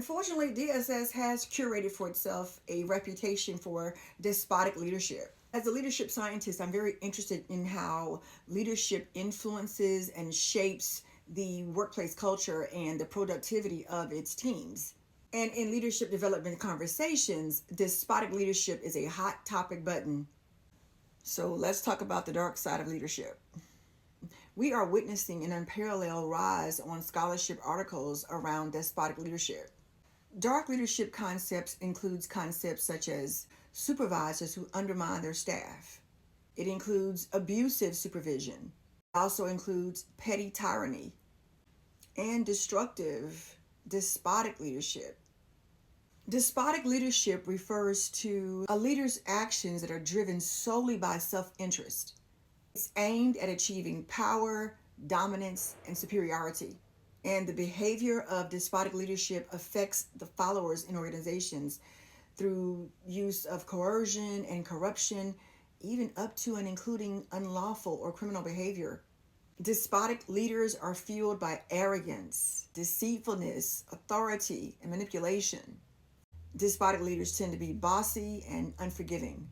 Unfortunately, DSS has curated for itself a reputation for despotic leadership. As a leadership scientist, I'm very interested in how leadership influences and shapes the workplace culture and the productivity of its teams. And in leadership development conversations, despotic leadership is a hot topic button. So let's talk about the dark side of leadership. We are witnessing an unparalleled rise on scholarship articles around despotic leadership. Dark leadership concepts includes concepts such as supervisors who undermine their staff. It includes abusive supervision. It also includes petty tyranny and destructive despotic leadership. Despotic leadership refers to a leader's actions that are driven solely by self-interest. It's aimed at achieving power, dominance, and superiority. And the behavior of despotic leadership affects the followers in organizations through use of coercion and corruption, even up to and including unlawful or criminal behavior. Despotic leaders are fueled by arrogance, deceitfulness, authority, and manipulation. Despotic leaders tend to be bossy and unforgiving.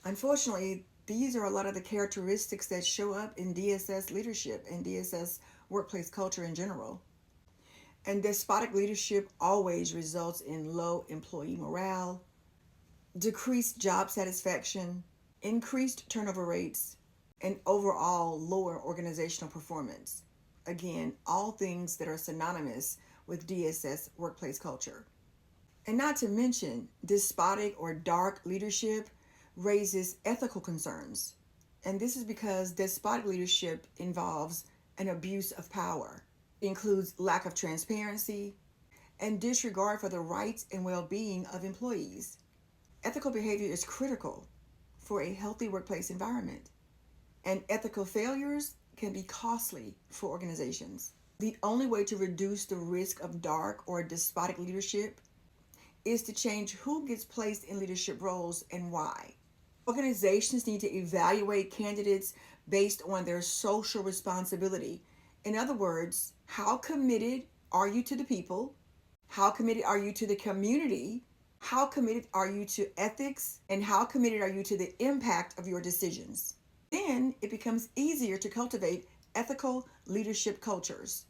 Unfortunately, these are a lot of the characteristics that show up in DSS leadership and DSS workplace culture in general. And despotic leadership always results in low employee morale, decreased job satisfaction, increased turnover rates, and overall lower organizational performance. Again, all things that are synonymous with DSS workplace culture. And not to mention, despotic or dark leadership raises ethical concerns. And this is because despotic leadership involves an abuse of power. It includes lack of transparency and disregard for the rights and well-being of employees. Ethical behavior is critical for a healthy workplace environment, and ethical failures can be costly for organizations. The only way to reduce the risk of dark or despotic leadership is to change who gets placed in leadership roles and why. Organizations need to evaluate candidates based on their social responsibility. In other words, how committed are you to the people? How committed are you to the community? How committed are you to ethics? And how committed are you to the impact of your decisions? Then it becomes easier to cultivate ethical leadership cultures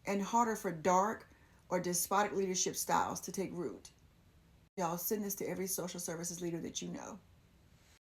and harder for dark or despotic leadership styles to take root. Y'all, send this to every social services leader that you know.